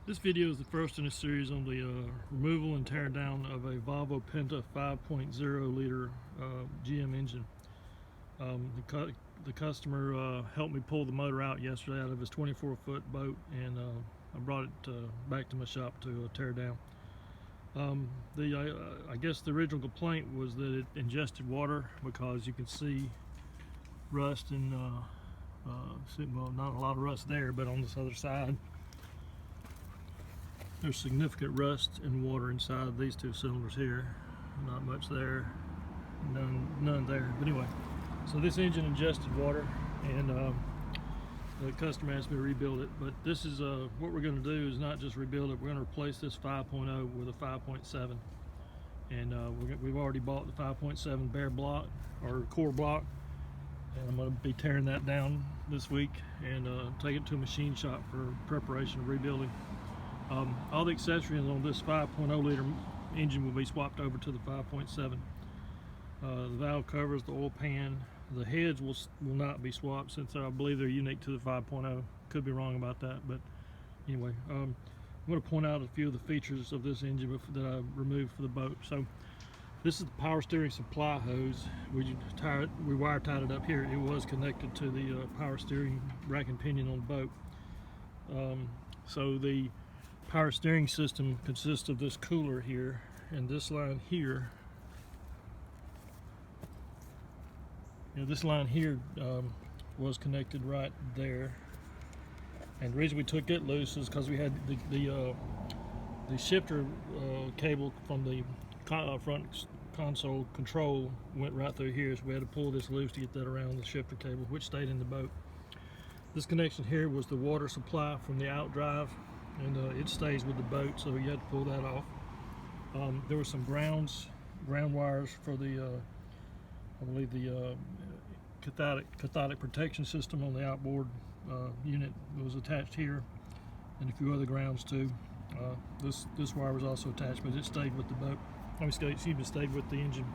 This video is the first in a series on the removal and tear down of a Volvo Penta 5.0 liter GM engine. The customer helped me pull the motor out yesterday out of his 24-foot boat, and I brought it back to my shop to tear down. I guess the original complaint was that it ingested water, because you can see rust and well, not a lot of rust there, but on this other side there's significant rust and water inside these two cylinders here. Not much there, none there. But anyway, so this engine ingested water, and the customer asked me to rebuild it. But this is what we're going to do is not just rebuild it. We're going to replace this 5.0 with a 5.7, and we've already bought the 5.7 bare block or core block, and I'm going to be tearing that down this week and take it to a machine shop for preparation of rebuilding. All the accessories on this 5.0 liter engine will be swapped over to the 5.7. The valve covers, the oil pan, the heads will not be swapped, since I believe they're unique to the 5.0. Could be wrong about that, but anyway, I'm going to point out a few of the features of this engine that I removed for the boat. So this is the power steering supply hose. We wire tied it up here. It was connected to the power steering rack and pinion on the boat. So the power steering system consists of this cooler here and this line here. This line here was connected right there, and the reason we took it loose is because we had the shifter cable from the front console control went right through here, so we had to pull this loose to get that around the shifter cable, which stayed in the boat. This connection here was the water supply from the outdrive, and it stays with the boat, so you had to pull that off. There were some ground wires for the I believe the cathodic protection system on the outboard unit was attached here, and a few other grounds too. This wire was also attached, but it stayed with the boat. Excuse me, stayed with the engine.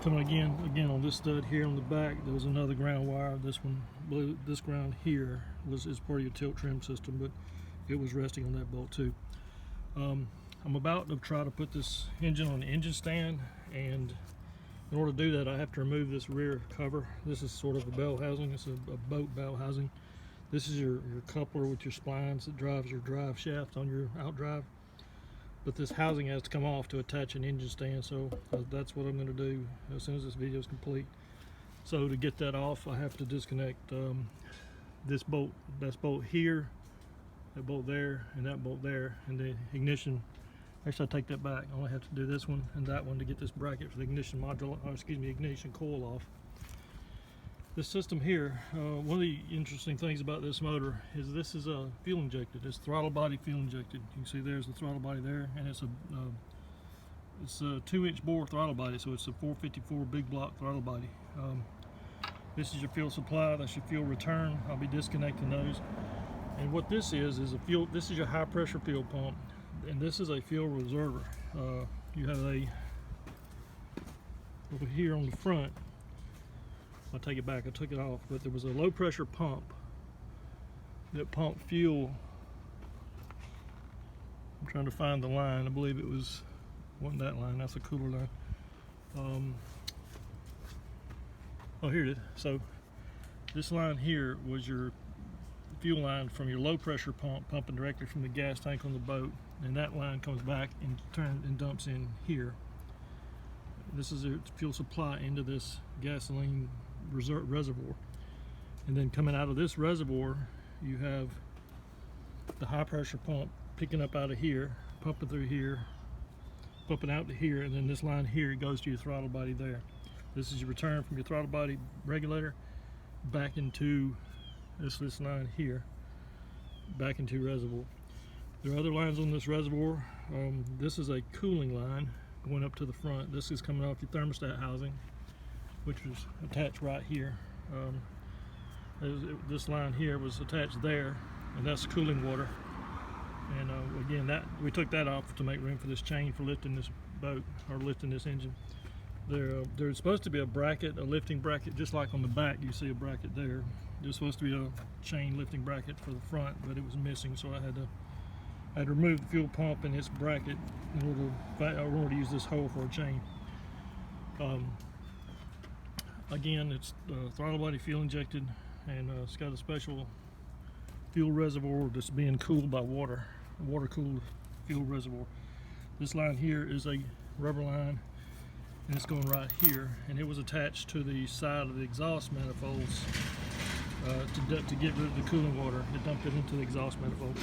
Coming again on this stud here on the back, there was another ground wire. This ground here is part of your tilt trim system, but it was resting on that bolt too. I'm about to try to put this engine on the engine stand, and in order to do that I have to remove this rear cover. This is sort of a bell housing. It's a boat bell housing. This is your coupler with your splines that drives your drive shaft on your outdrive. But this housing has to come off to attach an engine stand, so that's what I'm going to do as soon as this video is complete. So to get that off, I have to disconnect this bolt here, that bolt there, and that bolt there, and the ignition. Actually, I take that back. I only have to do this one and that one to get this bracket for the ignition module, or excuse me, ignition coil off. This system here, one of the interesting things about this motor is this is a fuel injected. It's throttle body fuel injected. You can see there's the throttle body there, and it's a 2-inch bore throttle body, so it's a 454 big block throttle body. This is your fuel supply. That's your fuel return. I'll be disconnecting those. And what this is a fuel. This is your high pressure fuel pump, and this is a fuel reservoir. You have a over here on the front. I'll take it back, I took it off, but there was a low pressure pump that pumped fuel. I'm trying to find the line. I believe it wasn't that line, that's a cooler line. Oh, here it is. So this line here was your fuel line from your low pressure pump pumping directly from the gas tank on the boat, and that line comes back and dumps in here. This is the fuel supply into this gasoline reservoir, and then coming out of this reservoir you have the high pressure pump picking up out of here, pumping through here, pumping out to here, and then this line here goes to your throttle body there. This is your return from your throttle body regulator back into this line here, back into reservoir. There are other lines on this reservoir. This is a cooling line going up to the front. This is coming off your thermostat housing, which was attached right here. This line here was attached there, and that's cooling water. And again, we took that off to make room for this chain for lifting this boat, or lifting this engine. There's supposed to be a bracket, a lifting bracket, just like on the back you see a bracket there. There's supposed to be a chain lifting bracket for the front, but it was missing, so I had to remove the fuel pump and its bracket in order to use this hole for a chain. Again, it's throttle body fuel injected, and it's got a special fuel reservoir that's being cooled by water cooled fuel reservoir. This line here is a rubber line, and it's going right here, and it was attached to the side of the exhaust manifolds to get rid of the cooling water. It dumped it into the exhaust manifold.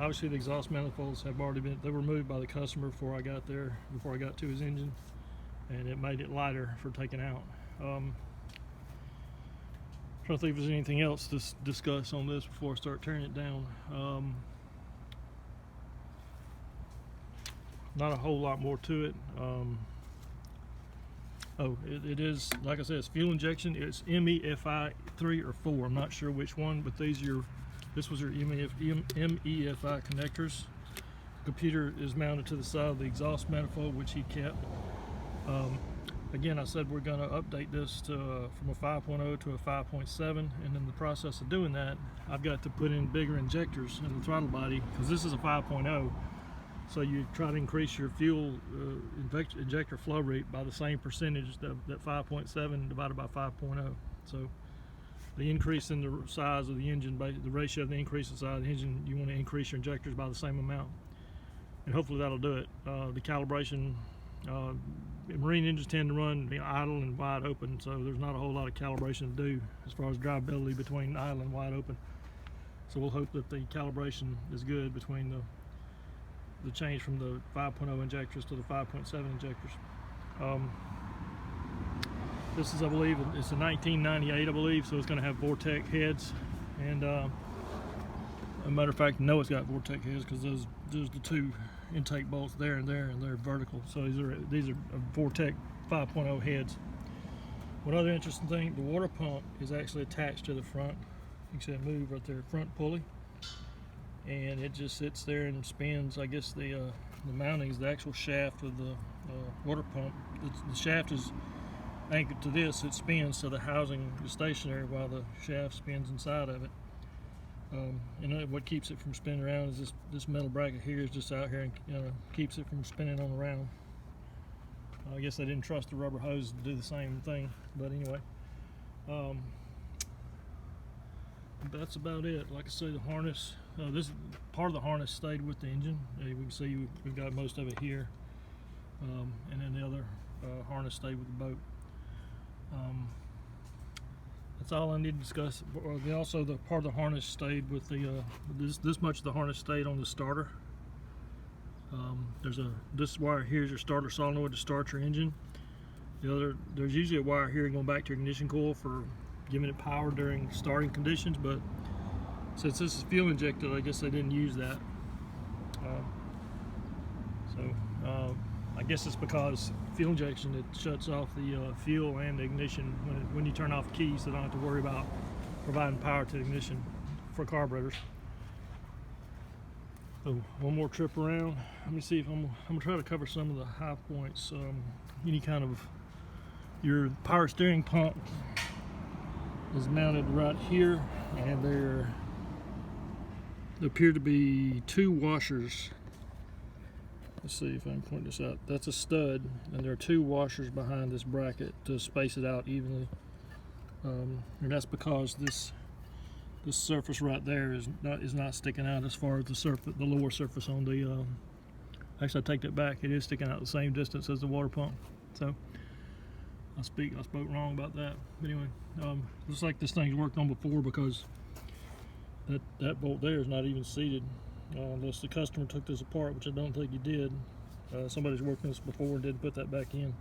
Obviously the exhaust manifolds have already been, they were moved by the customer before I got there, before I got to his engine, and it made it lighter for taking out. Trying to think if there's anything else to discuss on this before I start tearing it down. Not a whole lot more to it. It is, like I said, it's fuel injection. It's MEFI 3 or 4. I'm not sure which one, but this was your MEFI connectors. The computer is mounted to the side of the exhaust manifold, which he kept. Again, I said we're going to update this from a 5.0 to a 5.7, and in the process of doing that, I've got to put in bigger injectors in the throttle body, because this is a 5.0. So you try to increase your fuel injector flow rate by the same percentage, that 5.7 divided by 5.0. So the increase in the size of the engine, the ratio of the increase in the size of the engine, you want to increase your injectors by the same amount. And hopefully that'll do it. The calibration, marine engines tend to run idle and wide open, so there's not a whole lot of calibration to do as far as drivability between idle and wide open. So we'll hope that the calibration is good between the change from the 5.0 injectors to the 5.7 injectors. This is, I believe, it's a 1998, I believe, so it's going to have Vortec heads. And as a matter of fact, I know it's got Vortec heads because there's the two intake bolts there, and they're vertical. So these are Vortec 5.0 heads. One other interesting thing, the water pump is actually attached to the front. You can see it move right there, front pulley. And it just sits there and spins. I guess the mounting is the actual shaft of the water pump. The shaft is anchored to this. It spins, so the housing is stationary while the shaft spins inside of it. And what keeps it from spinning around is this metal bracket here is just out here and keeps it from spinning on around. I guess they didn't trust the rubber hose to do the same thing, but anyway. That's about it. Like I say, the harness, this part of the harness stayed with the engine. We can see we've got most of it here, and then the other harness stayed with the boat. That's all I need to discuss. Also, the part of the harness stayed with the this much of the harness stayed on the starter. This wire here is your starter solenoid to start your engine. There's usually a wire here going back to your ignition coil for giving it power during starting conditions, but since this is fuel injected, I guess they didn't use that. I guess it's because fuel injection, it shuts off the fuel and the ignition when you turn off the keys, so they don't have to worry about providing power to the ignition for carburetors. So one more trip around. Let me see if I'm gonna try to cover some of the high points. Any kind of your power steering pump is mounted right here, and there appear to be two washers. Let's see if I can point this out. That's a stud, and there are two washers behind this bracket to space it out evenly. And that's because this surface right there is not sticking out as far as the lower surface on the. Actually, I take that back. It is sticking out the same distance as the water pump. So I spoke wrong about that. But anyway, looks like this thing's worked on before, because that bolt there is not even seated, unless the customer took this apart, which I don't think he did. Somebody's worked on this before and didn't put that back in.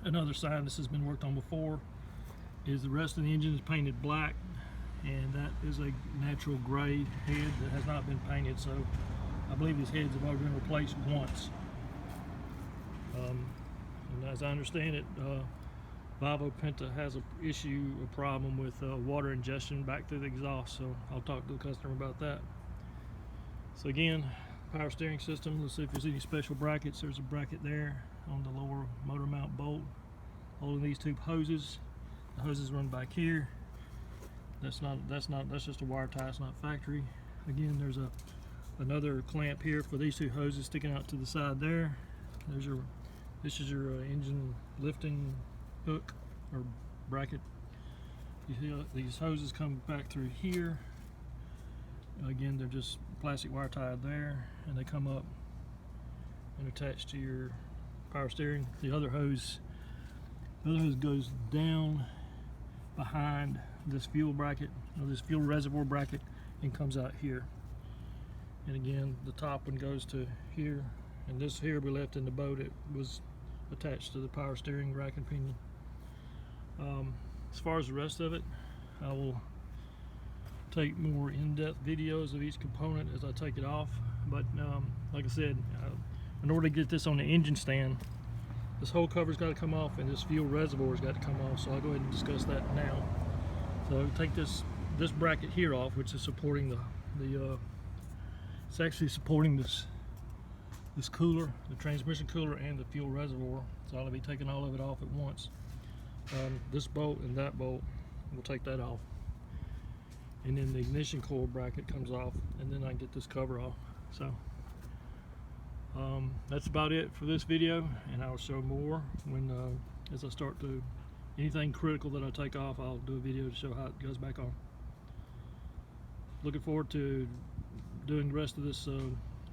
Another sign this has been worked on before is the rest of the engine is painted black, and that is a natural gray head that has not been painted, so I believe these heads have already been replaced once. And as I understand it, Volvo Penta has a problem with water ingestion back through the exhaust, so I'll talk to the customer about that. So again, power steering system, let's see if there's any special brackets. There's a bracket there on the lower motor mount bolt holding these two hoses. The hoses run back here. That's just a wire tie, it's not factory. Again, there's another clamp here for these two hoses sticking out to the side there. This is your engine lifting hook or bracket. You see these hoses come back through here. Again, they're just plastic wire tied there, and they come up and attach to your power steering. The other hose goes down behind this fuel bracket, or this fuel reservoir bracket, and comes out here. And again, the top one goes to here, and this here we left in the boat. It was attached to the power steering rack and pinion. As far as the rest of it, I will take more in-depth videos of each component as I take it off. But like I said, in order to get this on the engine stand, this whole cover's got to come off, and this fuel reservoir's got to come off. So I'll go ahead and discuss that now. So take this bracket here off, which is supporting it's actually supporting this cooler, the transmission cooler, and the fuel reservoir. So I'll be taking all of it off at once. This bolt and that bolt, we'll take that off, and then the ignition coil bracket comes off, and then I can get this cover off. So that's about it for this video, and I'll show more when as I start to anything critical that I take off. I'll do a video to show how it goes back on. Looking forward to doing the rest of this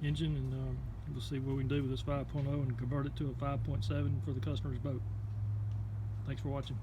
engine, and we'll see what we can do with this 5.0 and convert it to a 5.7 for the customer's boat. Thanks for watching.